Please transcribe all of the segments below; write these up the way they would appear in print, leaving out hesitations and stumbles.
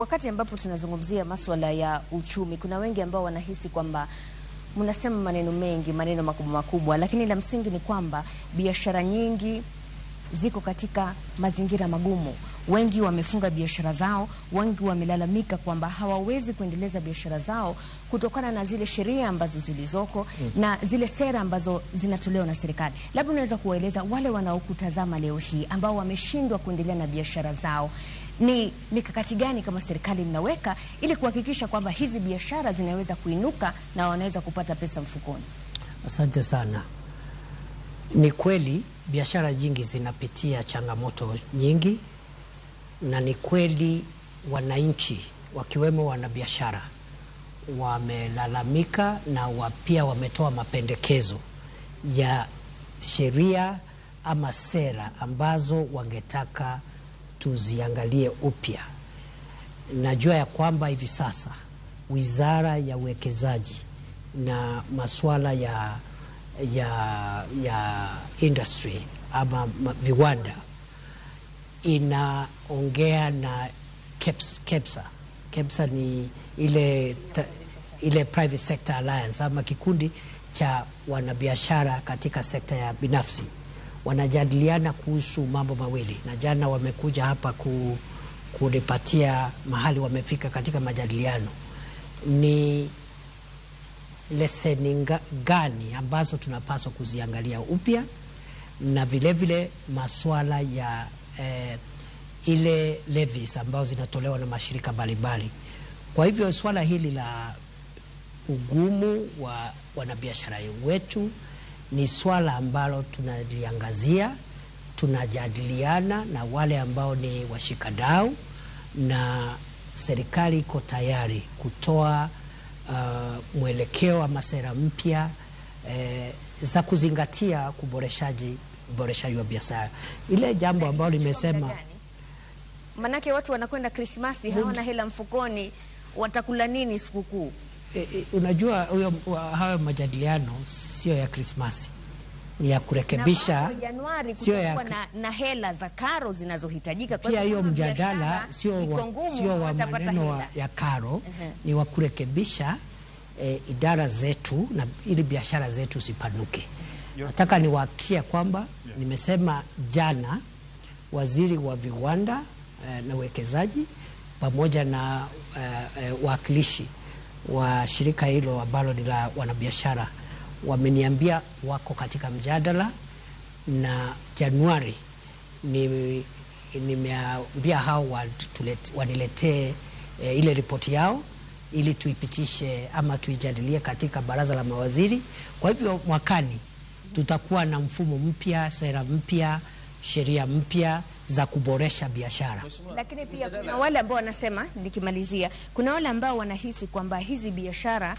Wakati ambapo tunazungumzia masuala ya uchumi, kuna wengi ambao wanahisi kwamba mnasema maneno mengi, maneno makubwa makubwa, lakini la msingi ni kwamba biashara nyingi ziko katika mazingira magumu. Wengi wamefunga biashara zao, wengi wamelalamika kwamba hawawezi kuendeleza biashara zao kutokana na zile sheria ambazo zilizoko na zile sera ambazo zinatolewa na serikali. Labda unaweza kuwaeleza wale wanaokutazama leo hii ambao wameshindwa kuendelea na biashara zao, ni mikakati gani kama serikali mnaweka ili kuhakikisha kwamba hizi biashara zinaweza kuinuka na wanaweza kupata pesa mfukoni? Asante sana. Ni kweli biashara nyingi zinapitia changamoto nyingi, na ni kweli wananchi wakiwemo wanabiashara wamelalamika na pia wametoa mapendekezo ya sheria ama sera ambazo wangetaka tuziangalie upya. Najua ya kwamba hivi sasa Wizara ya Uwekezaji na masuala ya industry ama viwanda inaongea na KEPSA. KEPSA ni ile Private Sector Alliance ama kikundi cha wanabiashara katika sekta ya binafsi. Wanajadiliana kuhusu mambo mawili, na jana wamekuja hapa kunipatia mahali wamefika katika majadiliano. Ni leseni gani ambazo tunapaswa kuziangalia upya, na vile vile masuala ya ile levies ambazo zinatolewa na mashirika mbalimbali. Kwa hivyo swala hili la ugumu wa wanabiashara wetu ni swala ambalo tunaliangazia, tunajadiliana na wale ambao ni washikadau, na serikali iko tayari kutoa mwelekeo ama sera mpya za kuzingatia uboreshaji wa biashara. Ile jambo ambalo nimesema, manake watu wanakwenda Krismasi, hawana hela mfukoni, watakula nini sikukuu? Unajua hayo majadiliano sio ya Krismasi, ni ya kurekebisha. Na Januari kutakuwa na hela za karo zinazohitajika. Kwa pia hiyo mjadala sio wa maneno ya karo, ni wa kurekebisha idara zetu na ili biashara zetu zipanuke. Nataka niwahakikishie kwamba nimesema jana waziri wa viwanda na uwekezaji pamoja na wakilishi wa shirika hilo ambalo ni la wanabiashara wameniambia wako katika mjadala, na Januari nimeambia hao waniletee ile ripoti yao ili tuipitishe ama tuijadilie katika baraza la mawaziri. Kwa hivyo mwakani tutakuwa na mfumo mpya, sera mpya, sheria mpya za kuboresha biashara. Lakini pia kuna wale ambao wanasema, nikimalizia, kuna wale ambao wanahisi kwamba hizi biashara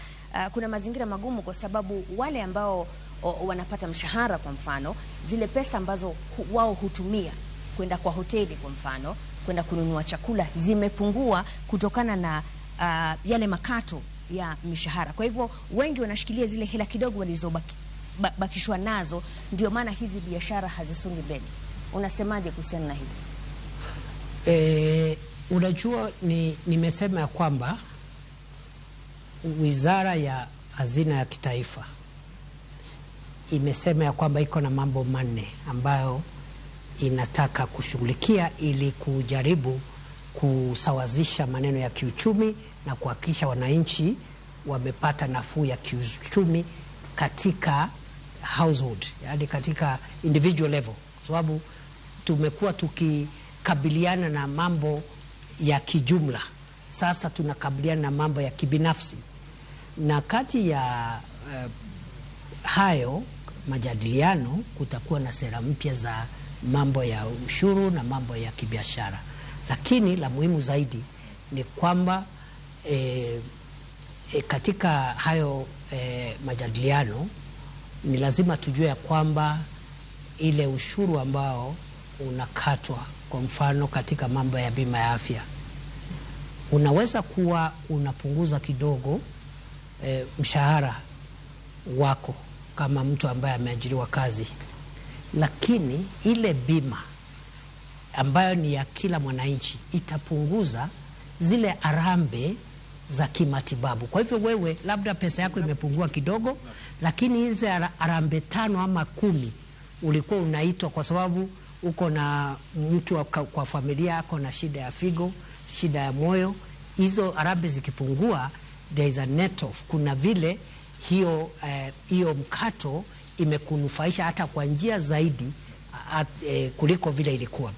kuna mazingira magumu kwa sababu wale ambao wanapata mshahara, kwa mfano, zile pesa ambazo wao hutumia kwenda kwa hoteli, kwa mfano, kwenda kununua chakula, zimepungua kutokana na yale makato ya mishahara. Kwa hivyo wengi wanashikilia zile hela kidogo walizobakishwa nazo, ndio maana hizi biashara hazisongi mbele. Unasemaje kuhusiana na hili? Unajua, nimesema ya kwamba Wizara ya Hazina ya Kitaifa imesema ya kwamba iko na mambo manne ambayo inataka kushughulikia ili kujaribu kusawazisha maneno ya kiuchumi na kuhakikisha wananchi wamepata nafuu ya kiuchumi katika household, yani katika individual level, sababu tumekuwa tukikabiliana na mambo ya kijumla. Sasa tunakabiliana na mambo ya kibinafsi, na kati ya hayo majadiliano kutakuwa na sera mpya za mambo ya ushuru na mambo ya kibiashara. Lakini la muhimu zaidi ni kwamba katika hayo majadiliano ni lazima tujue ya kwamba ile ushuru ambao unakatwa, kwa mfano katika mambo ya bima ya afya, unaweza kuwa unapunguza kidogo mshahara wako kama mtu ambaye ameajiriwa kazi, lakini ile bima ambayo ni ya kila mwananchi itapunguza zile harambee za kimatibabu. Kwa hivyo wewe labda pesa yako imepungua kidogo, lakini hizi harambee 5 ama 10 ulikuwa unaitwa kwa sababu uko na mtu kwa familia yako na shida ya figo, shida ya moyo. Hizo harambee zikipungua, there is a net off. Kuna vile hiyo mkato imekunufaisha hata kwa njia zaidi kuliko vile ilikuwa.